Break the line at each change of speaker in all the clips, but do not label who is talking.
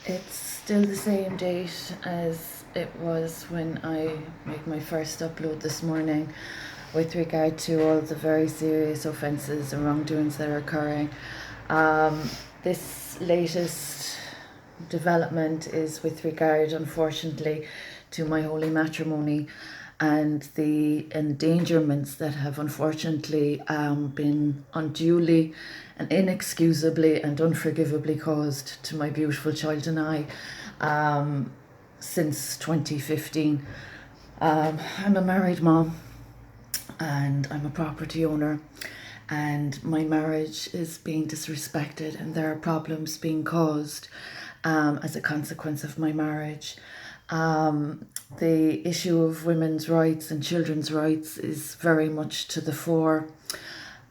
It's still the same date as it was when I made my first upload this morning with regard to all the very serious offences and wrongdoings that are occurring. Um, this latest development is with regard, unfortunately, to my holy matrimony and the endangerments that have unfortunately been unduly and inexcusably and unforgivably caused to my beautiful child and I since 2015. I'm a married mom and I'm a property owner, and my marriage is being disrespected, and there are problems being caused as a consequence of my marriage. The issue of women's rights and children's rights is very much to the fore,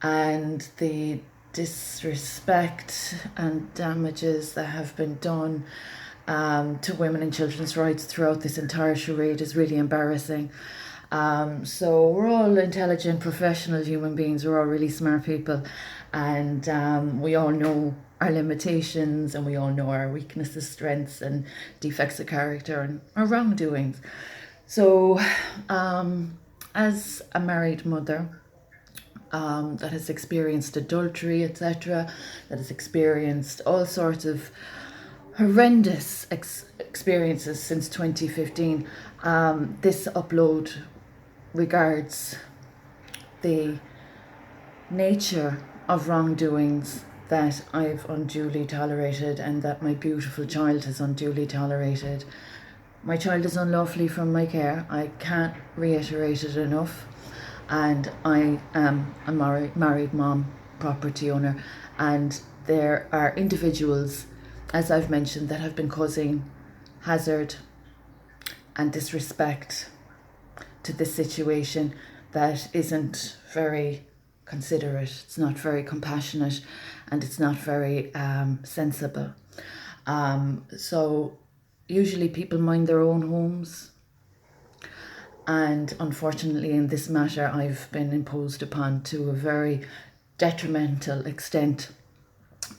and the disrespect and damages that have been done to women and children's rights throughout this entire charade is really embarrassing. So we're all intelligent, professional human beings. We're all really smart people, and we all know our limitations, and we all know our weaknesses, strengths, and defects of character, and our wrongdoings. So, as a married mother, that has experienced adultery, etc., that has experienced all sorts of horrendous experiences since 2015. This upload regards the nature of wrongdoings that I've unduly tolerated and that my beautiful child has unduly tolerated. My child is unlawfully from my care. I can't reiterate it enough. And I am a married mom, property owner, and there are individuals, as I've mentioned, that have been causing hazard and disrespect to this situation that isn't very considerate, it's not very compassionate, and it's not very sensible. So usually people mind their own homes, and unfortunately in this matter I've been imposed upon to a very detrimental extent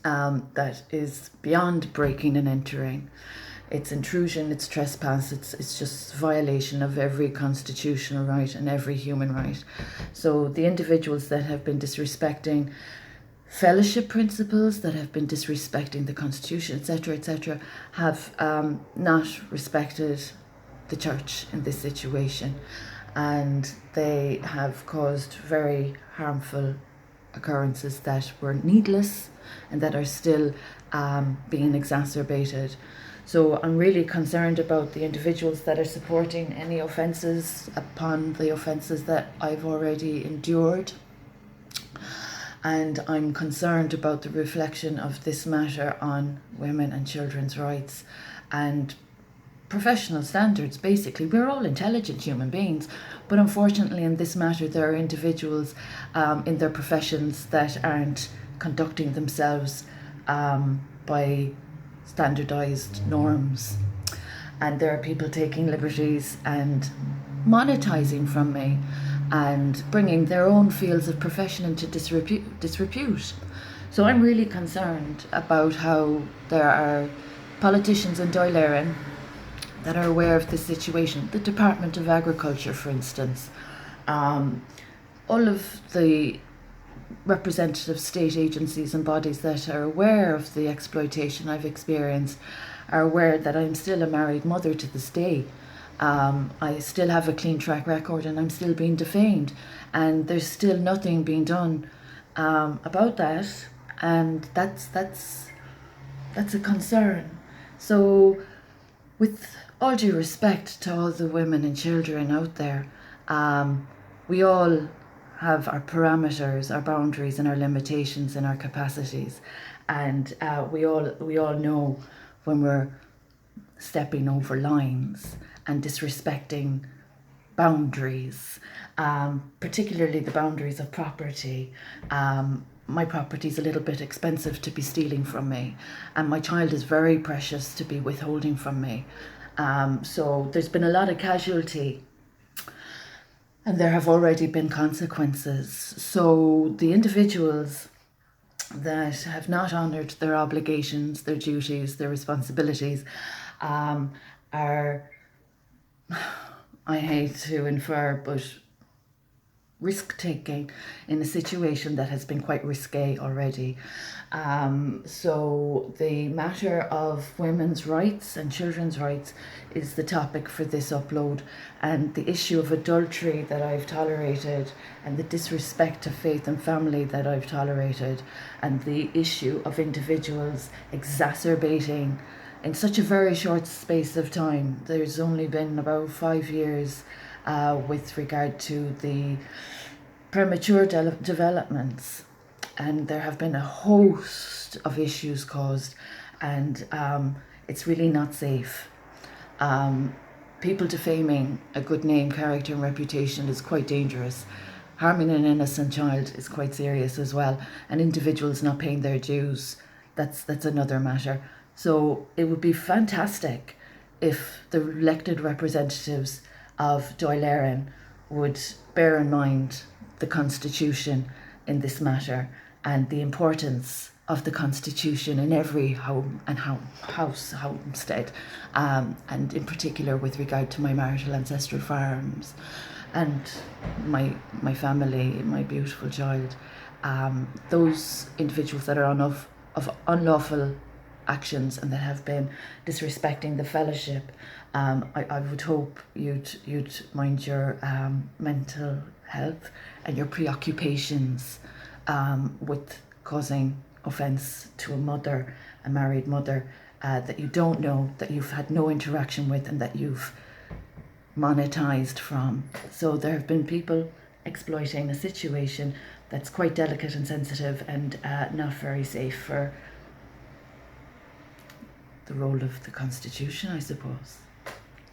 that is beyond breaking and entering. It's intrusion, it's trespass, it's just violation of every constitutional right and every human right. So the individuals that have been disrespecting fellowship principles, that have been disrespecting the constitution, etc., etc., have not respected the church in this situation, and they have caused very harmful occurrences that were needless and that are still being exacerbated. So I'm really concerned about the individuals that are supporting any offences upon the offences that I've already endured. And I'm concerned about the reflection of this matter on women and children's rights and professional standards. Basically, we're all intelligent human beings, but unfortunately in this matter there are individuals in their professions that aren't conducting themselves by standardized norms, and there are people taking liberties and monetizing from me and bringing their own fields of profession into disrepute. So I'm really concerned about how there are politicians in Dáil Éireann that are aware of this situation. The Department of Agriculture, for instance, all of the representative state agencies and bodies that are aware of the exploitation I've experienced are aware that I'm still a married mother to this day. I still have a clean track record and I'm still being defamed, and there's still nothing being done about that, and that's a concern. So, with all due respect to all the women and children out there, we all have our parameters, our boundaries, and our limitations and our capacities, and we all know when we're stepping over lines and disrespecting boundaries, particularly the boundaries of property. My property is a little bit expensive to be stealing from me, and my child is very precious to be withholding from me. So there's been a lot of casualty, and there have already been consequences. So the individuals that have not honoured their obligations, their duties, their responsibilities, um, are, I hate to infer, but risk taking in a situation that has been quite risque already. So, the matter of women's rights and children's rights is the topic for this upload, and the issue of adultery that I've tolerated, and the disrespect to faith and family that I've tolerated, and the issue of individuals exacerbating in such a very short space of time. There's only been about 5 years with regard to the premature developments, and there have been a host of issues caused, and it's really not safe. People defaming a good name, character, and reputation is quite dangerous. Harming an innocent child is quite serious as well, and individuals not paying their dues, that's another matter. So it would be fantastic if the elected representatives of Dáil Éireann would bear in mind the Constitution in this matter, and the importance of the Constitution in every home and homestead, and in particular with regard to my marital ancestral farms and my family, my beautiful child. Those individuals that are of unlawful actions and that have been disrespecting the fellowship, I would hope you'd mind your mental health and your preoccupations with causing offence to a mother, a married mother, that you don't know, that you've had no interaction with, and that you've monetized from. So there have been people exploiting a situation that's quite delicate and sensitive, and not very safe for the role of the Constitution, I suppose.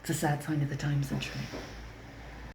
It's a sad sign of the times, and true.